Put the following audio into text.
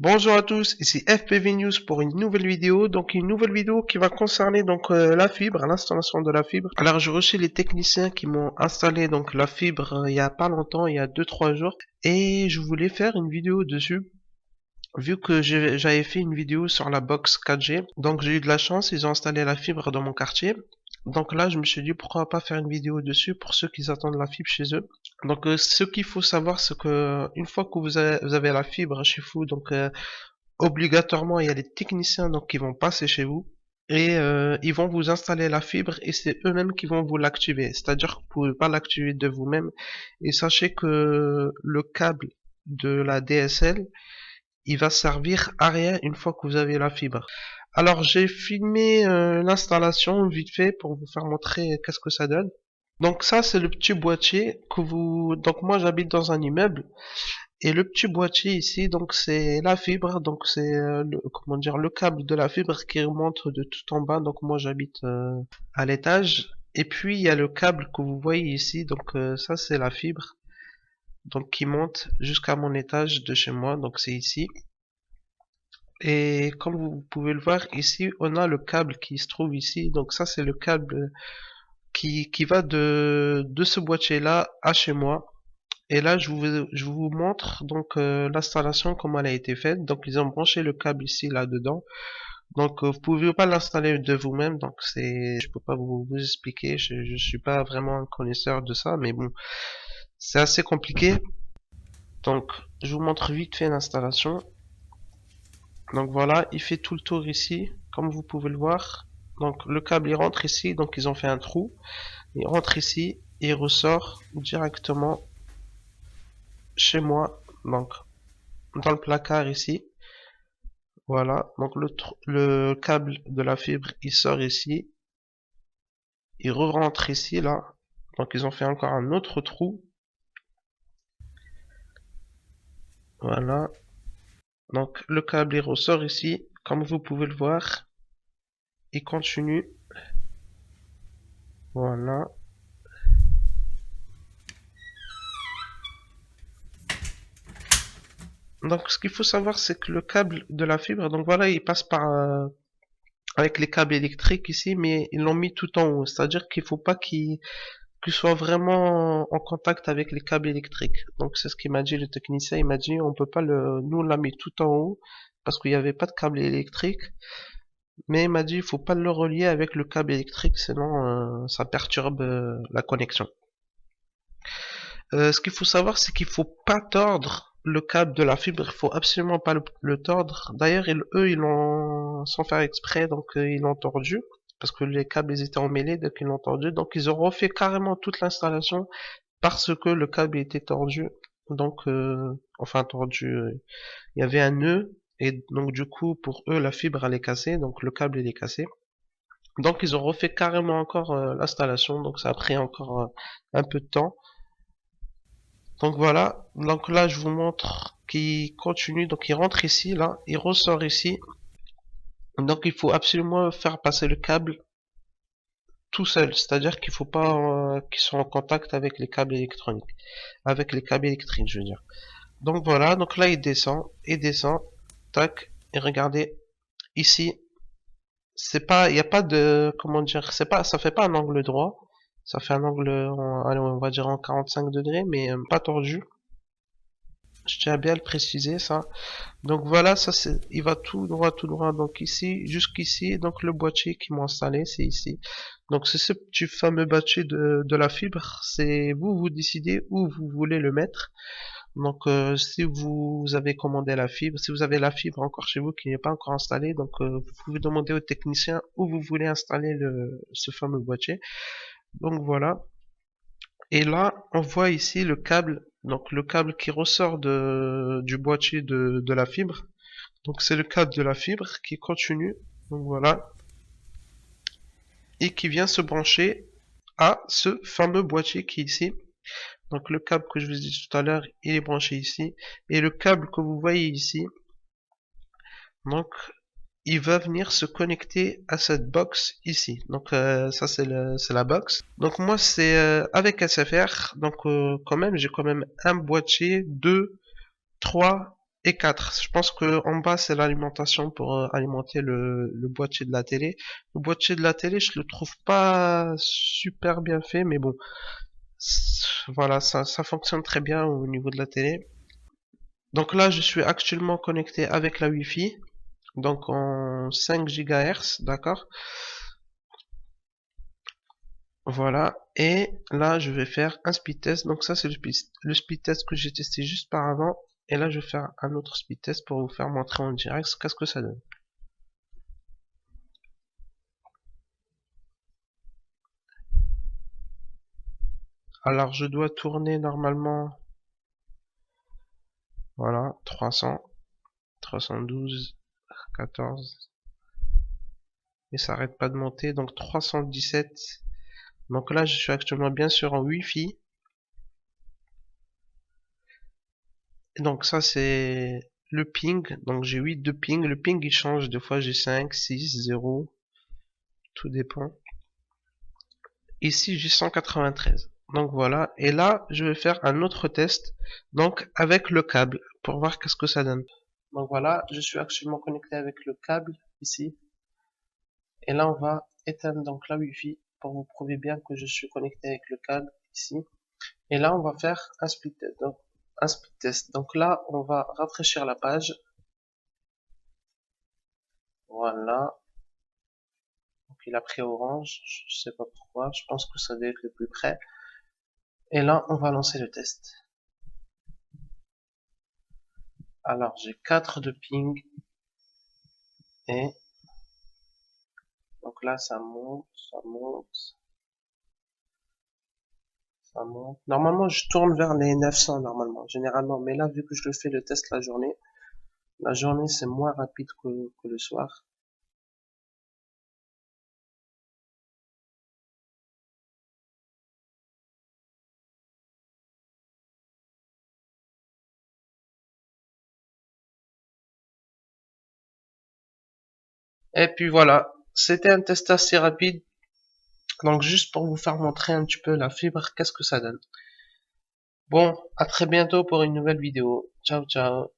Bonjour à tous, ici FPV News pour une nouvelle vidéo. Donc une nouvelle vidéo qui va concerner la fibre, l'installation de la fibre. Alors j'ai reçu les techniciens qui m'ont installé donc la fibre il y a pas longtemps, il y a 2-3 jours, et je voulais faire une vidéo dessus. Vu que j'avais fait une vidéo sur la box 4G, donc j'ai eu de la chance, ils ont installé la fibre dans mon quartier. Donc là, je me suis dit pourquoi pas faire une vidéo dessus pour ceux qui attendent la fibre chez eux. Donc ce qu'il faut savoir, c'est que une fois que vous avez la fibre chez vous, obligatoirement il y a des techniciens donc qui vont passer chez vous et ils vont vous installer la fibre et c'est eux-mêmes qui vont vous l'activer. C'est-à-dire que vous pouvez pas l'activer de vous-même. Et sachez que le câble de la DSL il va servir à rien une fois que vous avez la fibre. Alors j'ai filmé l'installation vite fait pour vous faire montrer qu'est-ce que ça donne. Donc ça c'est le petit boîtier que vous... Donc moi j'habite dans un immeuble et le petit boîtier ici donc c'est la fibre. Donc c'est comment dire, le câble de la fibre qui remonte de tout en bas. Donc moi j'habite à l'étage et puis il y a le câble que vous voyez ici. Donc ça c'est la fibre donc qui monte jusqu'à mon étage de chez moi. Donc c'est ici. Et comme vous pouvez le voir ici, on a le câble qui se trouve ici. Donc ça, c'est le câble qui va de ce boîtier-là à chez moi. Et là, je vous montre donc l'installation, comment elle a été faite. Donc ils ont branché le câble ici, là-dedans. Donc vous pouvez pas l'installer de vous-même. Donc je peux pas vous expliquer. Je suis pas vraiment un connaisseur de ça, mais bon, c'est assez compliqué. Donc je vous montre vite fait l'installation. Donc voilà, il fait tout le tour ici, comme vous pouvez le voir. Donc le câble il rentre ici, donc ils ont fait un trou. Il rentre ici et il ressort directement chez moi, donc dans le placard ici. Voilà, donc le câble de la fibre il sort ici, il re-rentre ici là. Donc ils ont fait encore un autre trou. Voilà, donc le câble il ressort ici, comme vous pouvez le voir. Il continue. Voilà. Donc ce qu'il faut savoir c'est que le câble de la fibre, donc voilà, il passe par avec les câbles électriques ici, mais ils l'ont mis tout en haut. C'est-à-dire qu'il faut pas qu'il soit vraiment en contact avec les câbles électriques. Donc c'est ce qu'il m'a dit le technicien. Il m'a dit on peut pas nous on l'a mis tout en haut parce qu'il n'y avait pas de câble électrique. Mais il m'a dit il faut pas le relier avec le câble électrique, sinon ça perturbe la connexion. Ce qu'il faut savoir, c'est qu'il faut pas tordre le câble de la fibre. Il faut absolument pas le tordre. D'ailleurs, eux, ils l'ont sans faire exprès, donc ils l'ont tordu parce que les câbles ils étaient emmêlés, donc ils l'ont tordu. Donc ils ont refait carrément toute l'installation parce que le câble était tordu. Donc, enfin tordu, il y avait un nœud et donc du coup pour eux la fibre elle est cassée, donc le câble il est cassé. Donc ils ont refait carrément encore l'installation, donc ça a pris encore un peu de temps. Donc voilà, donc là je vous montre qu'il continue, donc il rentre ici, là, il ressort ici. Donc il faut absolument faire passer le câble tout seul, c'est-à-dire qu'il faut pas qu'ils soient en contact avec les câbles électroniques, avec les câbles électriques je veux dire. Donc voilà, donc là il descend, tac, et regardez, ici, c'est pas, il n'y a pas de, comment dire, c'est pas, ça fait pas un angle droit, ça fait un angle, allez, on va dire en 45 degrés, mais pas tordu. Je tiens à bien le préciser ça. Donc voilà, ça c'est, il va tout droit. Donc ici, jusqu'ici, donc le boîtier qui m'ont installé, c'est ici. Donc c'est ce petit fameux boîtier de la fibre. C'est vous décidez où vous voulez le mettre. Donc si vous avez commandé la fibre, si vous avez la fibre encore chez vous qui n'est pas encore installée, donc vous pouvez demander au technicien où vous voulez installer ce fameux boîtier. Donc voilà. Et là, on voit ici le câble, donc le câble qui ressort du boîtier de la fibre. Donc c'est le câble de la fibre qui continue, donc voilà, et qui vient se brancher à ce fameux boîtier qui est ici. Donc le câble que je vous ai dit tout à l'heure, il est branché ici, et le câble que vous voyez ici, donc il va venir se connecter à cette box ici. Donc ça c'est la box. Donc moi c'est avec SFR, donc quand même j'ai quand même un boîtier, deux, trois et 4. Je pense que en bas c'est l'alimentation pour alimenter le boîtier de la télé. Le boîtier de la télé, je le trouve pas super bien fait, mais bon, voilà, ça fonctionne très bien au niveau de la télé. Donc là, je suis actuellement connecté avec la Wi-Fi, donc en 5 GHz, d'accord? Voilà, et là je vais faire un speed test. Donc ça c'est le speed test que j'ai testé juste par avant. Et là je vais faire un autre speed test pour vous faire montrer en direct qu'est-ce que ça donne. Alors je dois tourner normalement, voilà, 300, 312, 14, et ça arrête pas de monter, donc 317. Donc là je suis actuellement bien sûr en Wi-Fi. Et donc ça c'est le ping, donc j'ai 8 de ping. Le ping il change, des fois j'ai 5, 6, 0, tout dépend. Ici j'ai 193. Donc voilà, et là je vais faire un autre test, donc avec le câble, pour voir qu'est-ce que ça donne. Donc voilà, je suis actuellement connecté avec le câble ici, et là on va éteindre donc la Wi-Fi pour vous prouver bien que je suis connecté avec le câble ici. Et là on va faire un speed test. Donc, un speed test. Donc là on va rafraîchir la page. Voilà. Donc il a pris orange, je sais pas pourquoi, je pense que ça doit être le plus près. Et là on va lancer le test. Alors j'ai 4 de ping, et donc là ça monte, ça monte, ça monte. Normalement je tourne vers les 900 normalement, généralement, mais là vu que je le fais le test la journée c'est moins rapide que le soir. Et puis voilà, c'était un test assez rapide, donc juste pour vous faire montrer un petit peu la fibre, qu'est-ce que ça donne. Bon, à très bientôt pour une nouvelle vidéo. Ciao ciao.